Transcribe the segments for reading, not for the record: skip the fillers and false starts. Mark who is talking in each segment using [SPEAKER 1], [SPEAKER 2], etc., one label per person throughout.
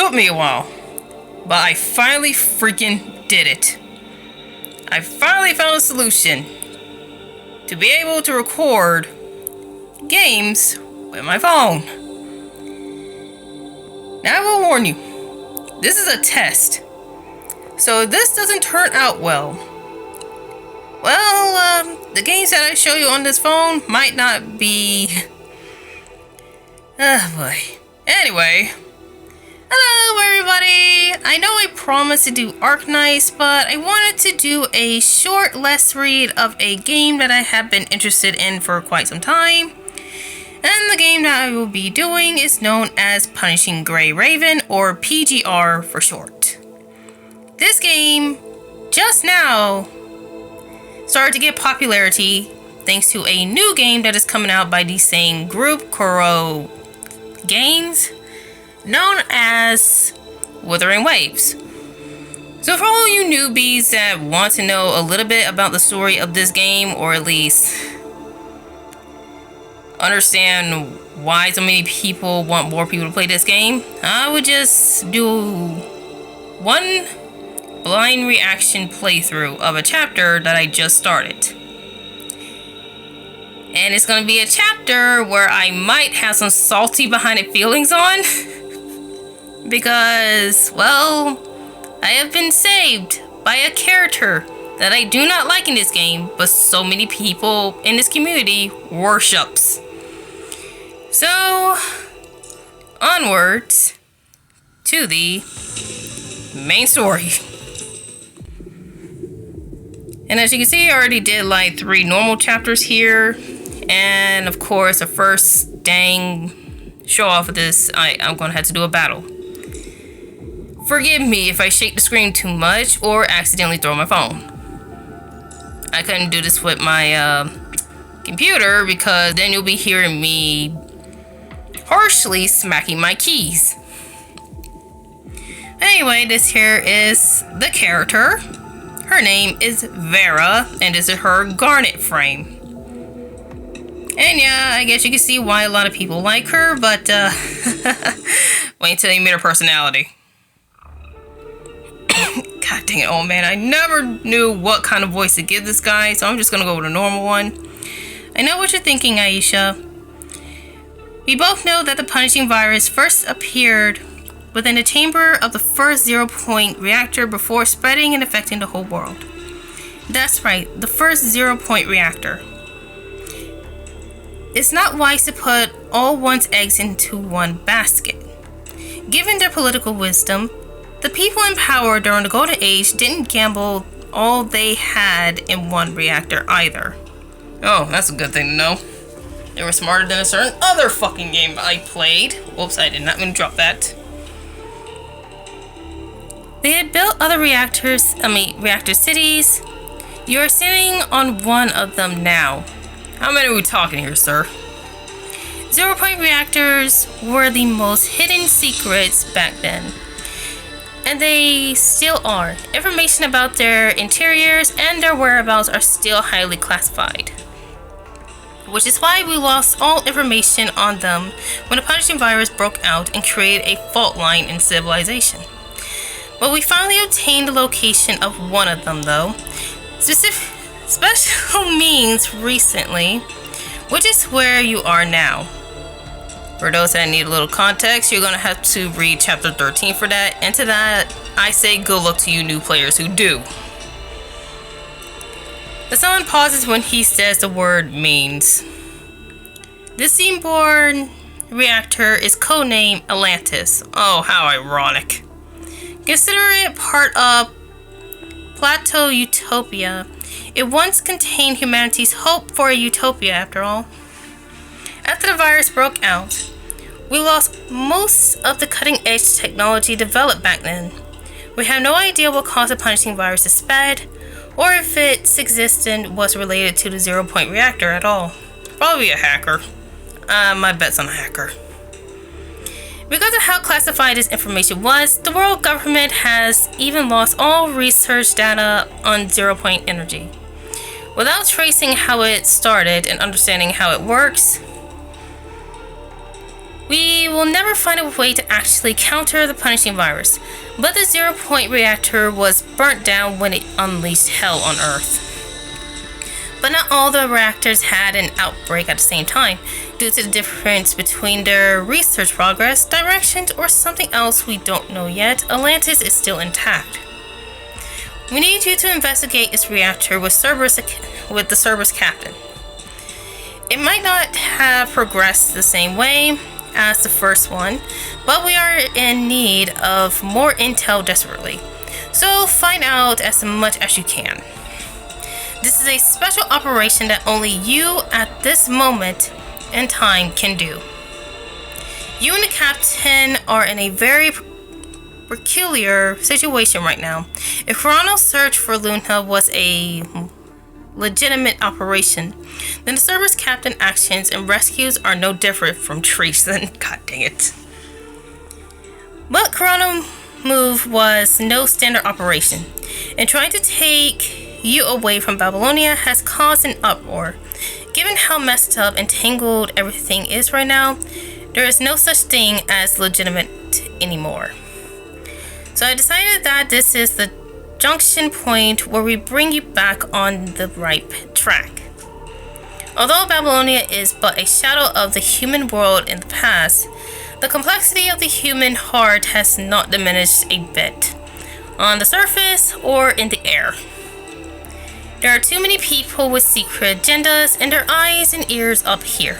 [SPEAKER 1] took me a while, but I finally freaking did it. I finally found a solution to be able to record games with my phone. Now I will warn you, this is a test. So if this doesn't turn out well, the games that I show you on this phone might not be... Oh boy. Anyway, hello everybody! I know I promised to do Arknights, but I wanted to do a short let's read of a game that I have been interested in for quite some time. And the game that I will be doing is known as Punishing Gray Raven, or PGR for short. This game, just now, started to get popularity thanks to a new game that is coming out by the same group, Kuro Games, known as Wuthering Waves. So for all you newbies that want to know a little bit about the story of this game, or at least understand why so many people want more people to play this game, I would just do one blind reaction playthrough of a chapter that I just started. And it's going to be a chapter where I might have some salty behind it feelings on. Because, well, I have been saved by a character that I do not like in this game, but so many people in this community worships. So, onwards to the main story. And as you can see, I already did like 3 normal chapters here. And of course, the first dang show off of this, I'm going to have to do a battle. Forgive me if I shake the screen too much or accidentally throw my phone. I couldn't do this with my computer because then you'll be hearing me harshly smacking my keys. Anyway, this here is the character. Her name is Vera, and this is her garnet frame. And yeah, I guess you can see why a lot of people like her, but wait until you meet her personality. God dang it, oh man, I never knew what kind of voice to give this guy, so I'm just gonna go with a normal one. I know what you're thinking, Aisha. We both know that the punishing virus first appeared within the chamber of the first 0-point reactor before spreading and affecting the whole world. That's right, the first 0-point reactor. It's not wise to put all one's eggs into one basket. Given their political wisdom, the people in power during the Golden Age didn't gamble all they had in one reactor either. Oh, that's a good thing to know. They were smarter than a certain other fucking game I played. Whoops, I did not mean to drop that. They had built other reactor cities. You are sitting on one of them now. How many are we talking here, sir? 0-point reactors were the most hidden secrets back then. And they still are. Information about their interiors and their whereabouts are still highly classified. Which is why we lost all information on them when the punishing virus broke out and created a fault line in civilization. But we finally obtained the location of one of them, though. Special means recently, which is where you are now. For those that need a little context, you're going to have to read chapter 13 for that. And to that, I say good luck to you new players who do. The someone pauses when he says the word means. This Seaborn reactor is codenamed Atlantis. Oh, how ironic. Consider it part of Plateau Utopia. It once contained humanity's hope for a utopia, after all. After the virus broke out, we lost most of the cutting-edge technology developed back then. We have no idea what caused the punishing virus to spread, or if its existence was related to the 0-point reactor at all. Probably a hacker. My bet's on a hacker. Because of how classified this information was, the world government has even lost all research data on 0-point energy. Without tracing how it started and understanding how it works, We will never find a way to actually counter the punishing virus, but the 0-point reactor was burnt down when it unleashed hell on Earth. But not all the reactors had an outbreak at the same time, due to the difference between their research progress, directions, or something else we don't know yet. Atlantis is still intact. We need you to investigate its reactor with the Cerberus captain. It might not have progressed the same way as the first one, but we are in need of more intel desperately. So find out as much as you can. This is a special operation that only you at this moment in time can do. You and the captain are in a very peculiar situation right now. If Corano's search for Luna was a legitimate operation, then the Cerberus captain actions and rescues are no different from treason. God dang it. But Corano's move was no standard operation, and trying to take you away from Babylonia has caused an uproar. Given how messed up and tangled everything is right now, there is no such thing as legitimate anymore. So I decided that this is the junction point where we bring you back on the right track. Although Babylonia is but a shadow of the human world in the past, the complexity of the human heart has not diminished a bit, on the surface or in the air. There are too many people with secret agendas and their eyes and ears up here.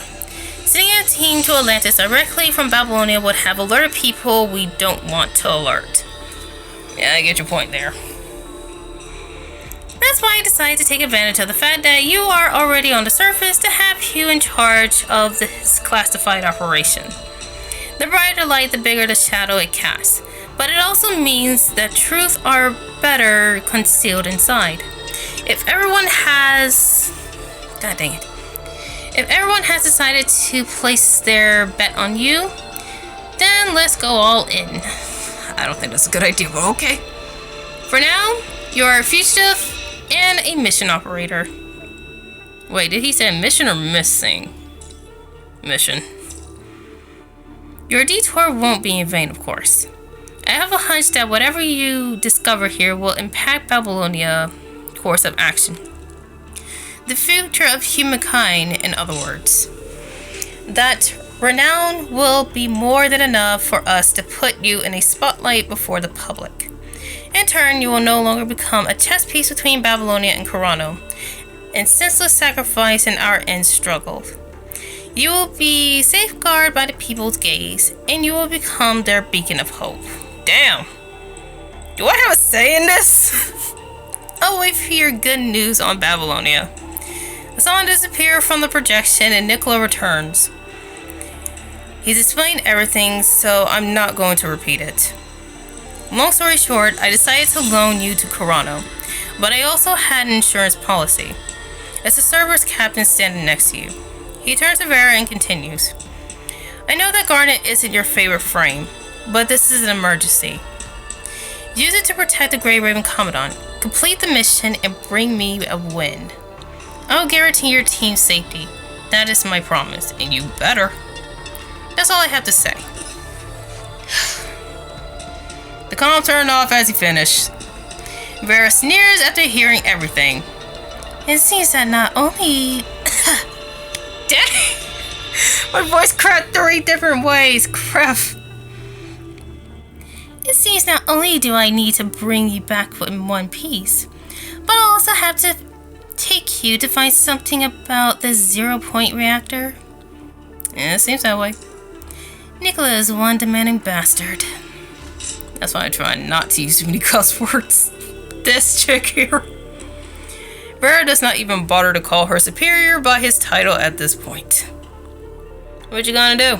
[SPEAKER 1] Sending a team to Atlantis directly from Babylonia would have alerted people we don't want to alert. Yeah, I get your point there. That's why I decided to take advantage of the fact that you are already on the surface to have you in charge of this classified operation. The brighter light, the bigger the shadow it casts. But it also means that truths are better concealed inside. If everyone has... God dang it. If everyone has decided to place their bet on you, then let's go all in. I don't think that's a good idea, but okay. For now, you're a fugitive and a mission operator. Wait, did he say mission or missing? Mission. Your detour won't be in vain, of course. I have a hunch that whatever you discover here will impact Babylonia's course of action. The future of humankind, in other words. That renown will be more than enough for us to put you in a spotlight before the public. In turn, you will no longer become a chess piece between Babylonia and Corano, and senseless sacrifice in our end struggle. You will be safeguarded by the people's gaze, and you will become their beacon of hope. Damn! Do I have a say in this? I'll wait for your good news on Babylonia. The song disappears from the projection and Nicola returns. He's explained everything, so I'm not going to repeat it. Long story short, I decided to loan you to Corano, but I also had an insurance policy. It's the Cerberus captain standing next to you. He turns to Vera and continues. I know that Garnet isn't your favorite frame, but this is an emergency. Use it to protect the Grey Raven Commandant, complete the mission, and bring me a win. I'll guarantee your team's safety. That is my promise, and you better. That's all I have to say. The comm turned off as he finished. Vera sneers after hearing everything. It seems that not only... Dang! My voice cracked 3 different ways. Crap. It seems not only do I need to bring you back in one piece, but I also have to take you to find something about the 0-point reactor. Yeah, it seems that way. Nicola is one demanding bastard. That's why I try not to use too many cuss words. This chick here. Vera does not even bother to call her superior by his title at this point. What you gonna do?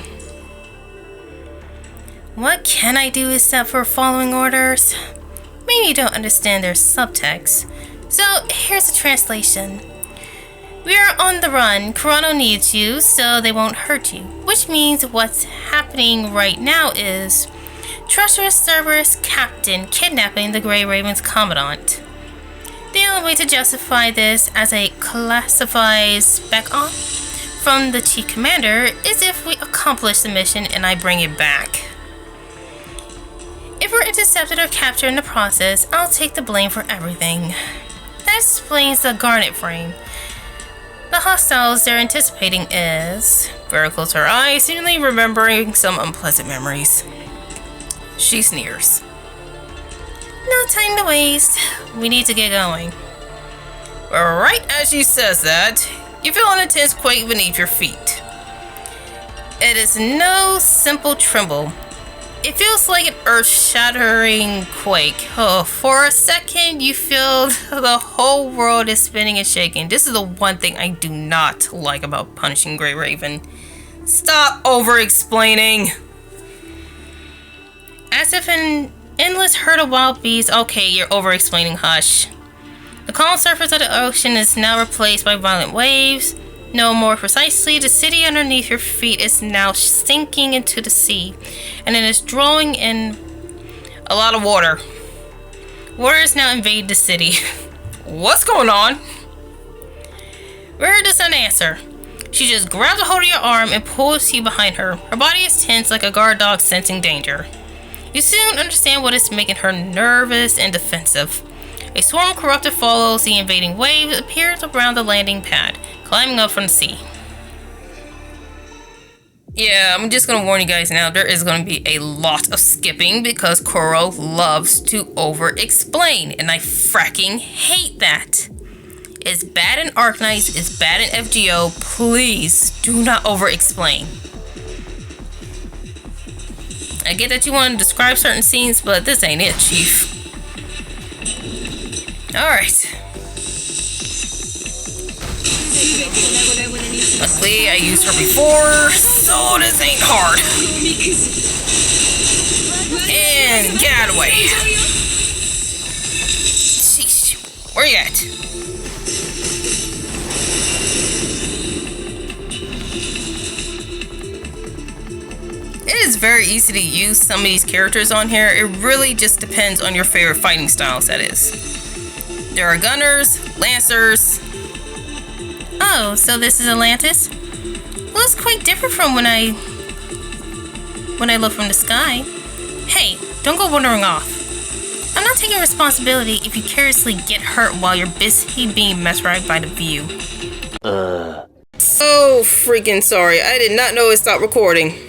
[SPEAKER 1] What can I do except for following orders? Maybe you don't understand their subtext. So here's a translation. We are on the run. Corano needs you, so they won't hurt you. Which means what's happening right now is treacherous Cerberus captain kidnapping the Grey Raven's Commandant. The only way to justify this as a classified spec-op from the Chief Commander is if we accomplish the mission and I bring it back. If we're intercepted or captured in the process, I'll take the blame for everything. That explains the garnet frame. The hostiles they're anticipating is... Vera closes her eyes, seemingly remembering some unpleasant memories. She sneers. No time to waste. We need to get going. Right as she says that, you feel an intense quake beneath your feet. It is no simple tremble. It feels like an earth-shattering quake. Oh, for a second, you feel the whole world is spinning and shaking. This is the one thing I do not like about punishing Grey Raven. Stop over-explaining. As if an endless herd of wild bees. Okay, you're over-explaining, hush. The calm surface of the ocean is now replaced by violent waves. No, more precisely, the city underneath your feet is now sinking into the sea, and it is drawing in a lot of water. Water has now invaded the city. What's going on? Vera doesn't answer. She just grabs a hold of your arm and pulls you behind her. Her body is tense like a guard dog sensing danger. You soon understand what is making her nervous and defensive. A swarm of corrupted follows the invading wave, appears around the landing pad, climbing up from the sea. Yeah, I'm just gonna warn you guys now, there is gonna be a lot of skipping because Koro loves to over-explain, and I fracking hate that. It's bad in Arknights, it's bad in FGO, please do not over-explain. I get that you want to describe certain scenes, but this ain't it, Chief. Alright. Luckily, I used her before, so this ain't hard. And get out of the way. Sheesh. Where you at? It is very easy to use some of these characters on here. It really just depends on your favorite fighting styles, that is. There are gunners, lancers. Oh, so this is Atlantis? Well, it's quite different from when I look from the sky. Hey, don't go wandering off. I'm not taking responsibility if you carelessly get hurt while you're busy being mesmerized by the view. So freaking sorry. I did not know it stopped recording.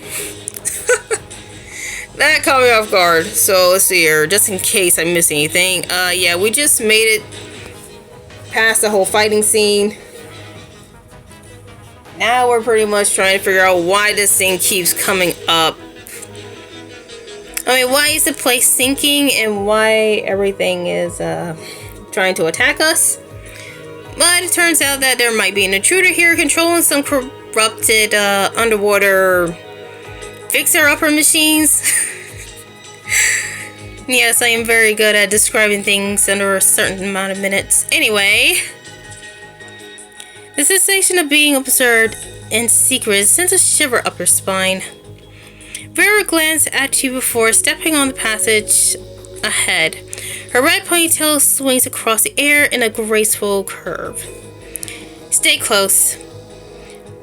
[SPEAKER 1] That caught me off guard. So let's see here, just in case I miss anything. Yeah, we just made it past the whole fighting scene. Now we're pretty much trying to figure out why this thing keeps coming up. I mean, why is the place sinking and why everything is trying to attack us? But it turns out that there might be an intruder here controlling some corrupted underwater fixer-upper machines. Yes, I am very good at describing things under a certain amount of minutes. Anyway, the sensation of being observed in secret sends a shiver up your spine. Vera glanced at you before stepping on the passage ahead. Her red ponytail swings across the air in a graceful curve. Stay close.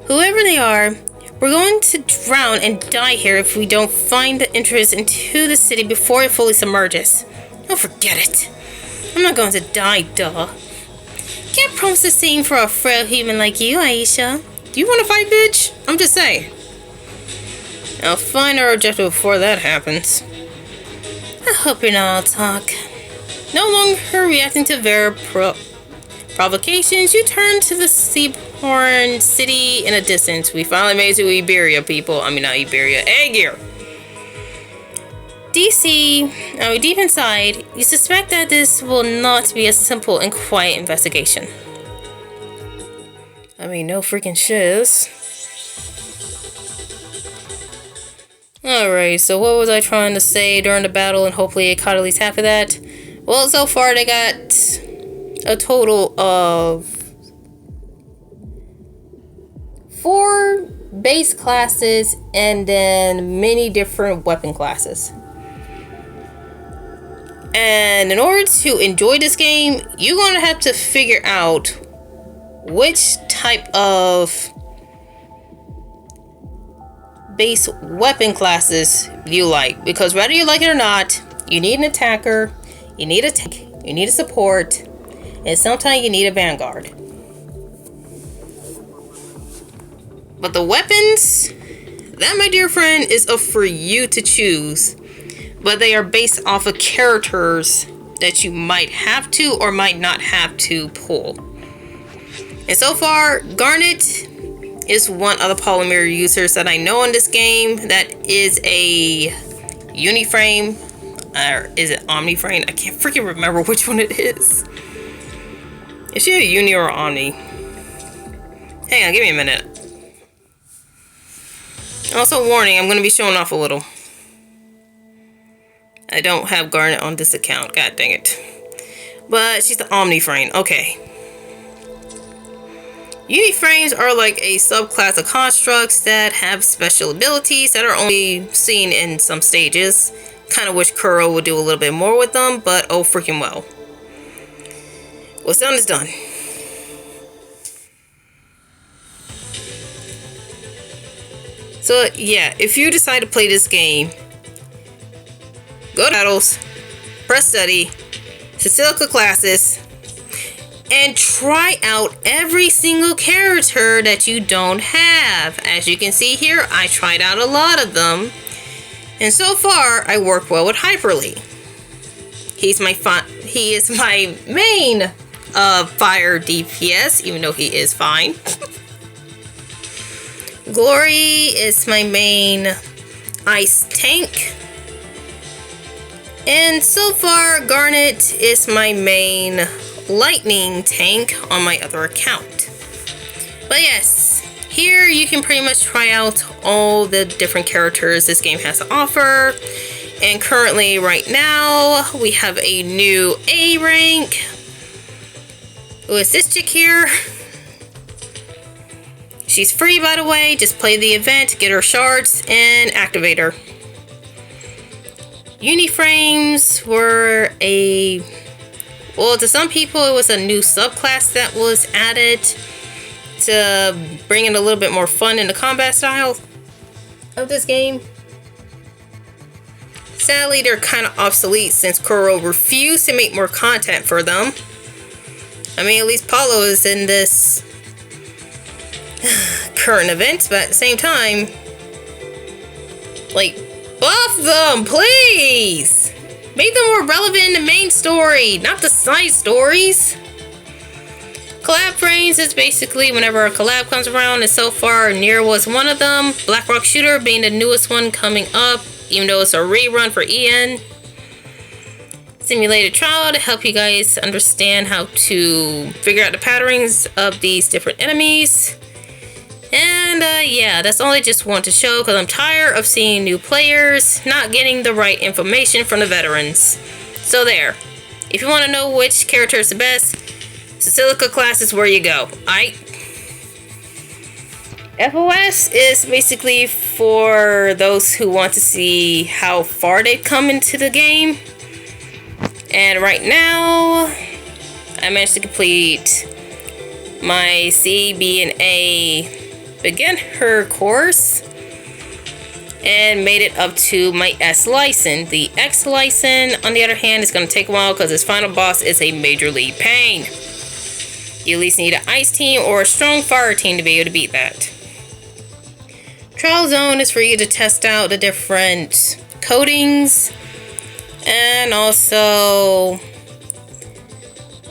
[SPEAKER 1] Whoever they are, we're going to drown and die here if we don't find the entrance into the city before it fully submerges. Don't forget it. I'm not going to die, duh. Can't promise the same for a frail human like you, Aisha. Do you want to fight, bitch? I'm just saying. I'll find our objective before that happens. I hope you're not all talk. No longer reacting to Vera provocations, you turn to the seaborne city in a distance. We finally made it to Iberia, people. I mean, not Iberia. Aegir! Deep inside, you suspect that this will not be a simple and quiet investigation. I mean, no freaking shiz. Alright, so what was I trying to say during the battle, and hopefully it caught at least half of that? Well, so far they got a total of 4 base classes and then many different weapon classes. And in order to enjoy this game, you're going to have to figure out which type of base weapon classes you like, because whether you like it or not, you need an attacker, you need a tank, you need a support, and sometimes you need a vanguard. But the weapons, that, my dear friend, is up for you to choose. But they are based off of characters that you might have to or might not have to pull. And so far, Garnet is one of the polymer users that I know in this game that is a uniframe, or is it omniframe? I can't freaking remember which one it is. Is she a uni or omni? Hang on, give me a minute. Also, warning, I'm going to be showing off a little. I don't have Garnet on this account. God dang it. But she's the omniframe. Okay. Uniframes are like a subclass of constructs that have special abilities that are only seen in some stages. Kind of wish Kuro would do a little bit more with them, but oh freaking well. What's done is done. So yeah, if you decide to play this game, go to battles, press study, Silica classes, and try out every single character that you don't have. As you can see here, I tried out a lot of them, and so far I work well with Hyperly. He is my main fire DPS, even though he is fine. Glory is my main ice tank. And so far, Garnet is my main lightning tank on my other account. But yes, here you can pretty much try out all the different characters this game has to offer. And currently, right now, we have a new A rank. Who is this chick here? She's free, by the way. Just play the event, get her shards, and activate her. Uniframes were well, to some people it was a new subclass that was added to bring in a little bit more fun in the combat style of this game. Sadly, they're kind of obsolete since Kuro refused to make more content for them. I mean, at least Paulo is in this current event, but at the same time, like, buff them, please! Make them more relevant in the main story, not the side stories. Collab frames is basically whenever a collab comes around, and so far Nier was one of them. Blackrock Shooter being the newest one coming up, even though it's a rerun for EN. Simulated trial to help you guys understand how to figure out the patterns of these different enemies. And yeah, that's all I just want to show because I'm tired of seeing new players not getting the right information from the veterans. So there. If you want to know which character is the best, Silica class is where you go. FOS is basically for those who want to see how far they've come into the game. And right now, I managed to complete my C, B, and A beginner course and made it up to my S license. The X license, on the other hand, is going to take a while because this final boss is a major league pain. You at least need an ice team or a strong fire team to be able to beat that. Trial Zone is for you to test out the different coatings and also,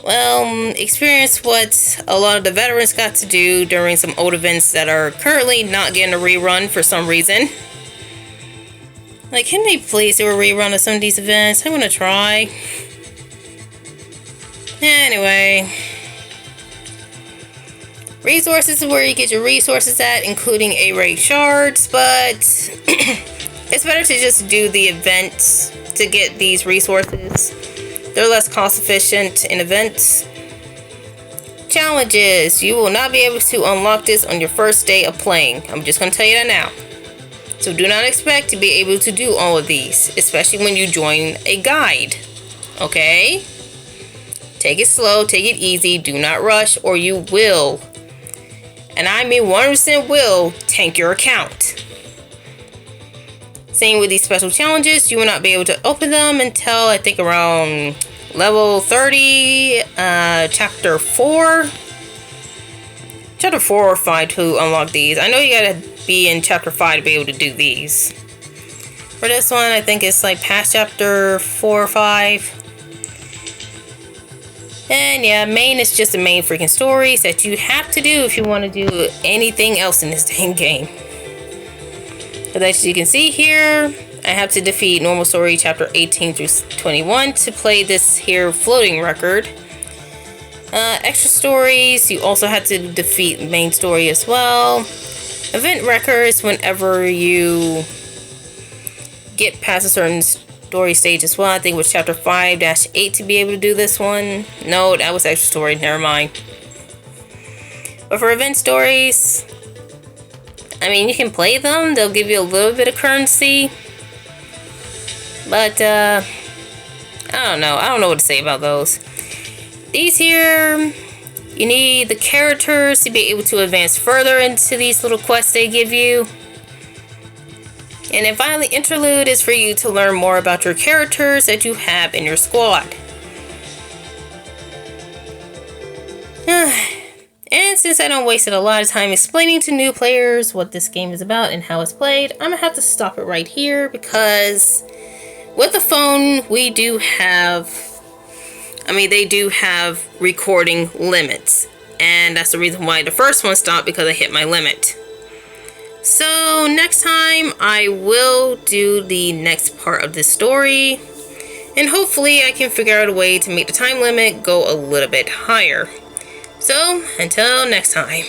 [SPEAKER 1] well, experience what a lot of the veterans got to do during some old events that are currently not getting a rerun for some reason. Like, can they please do a rerun of some of these events? I'm gonna try. Anyway. Resources is where you get your resources at, including A-rank shards, but it's better to just do the events to get these resources. They're less cost efficient in events. Challenges. You will not be able to unlock this on your first day of playing. I'm just going to tell you that now. So do not expect to be able to do all of these, especially when you join a guide. Okay? Take it slow, take it easy, do not rush, or you will, and I mean 100% will, tank your account. Same with these special challenges, you will not be able to open them until I think around level 30, chapter 4. Chapter 4 or 5 to unlock these. I know you gotta be in chapter 5 to be able to do these. For this one, I think it's like past chapter 4 or 5. And yeah, main is just the main freaking stories that you have to do if you want to do anything else in this dang game. But as you can see here, I have to defeat normal story chapter 18 through 21 to play this here floating record. Extra stories, you also have to defeat main story as well. Event records, whenever you get past a certain story stage as well. I think it was chapter 5-8 to be able to do this one. No, that was extra story, never mind. But for event stories, I mean, you can play them. They'll give you a little bit of currency. But, I don't know. I don't know what to say about those. These here, you need the characters to be able to advance further into these little quests they give you. And then finally, interlude is for you to learn more about your characters that you have in your squad. And since I don't waste a lot of time explaining to new players what this game is about and how it's played, I'm gonna have to stop it right here because with the phone, we do have, they do have recording limits. And that's the reason why the first one stopped, because I hit my limit. So next time I will do the next part of this story, and hopefully I can figure out a way to make the time limit go a little bit higher. So until next time.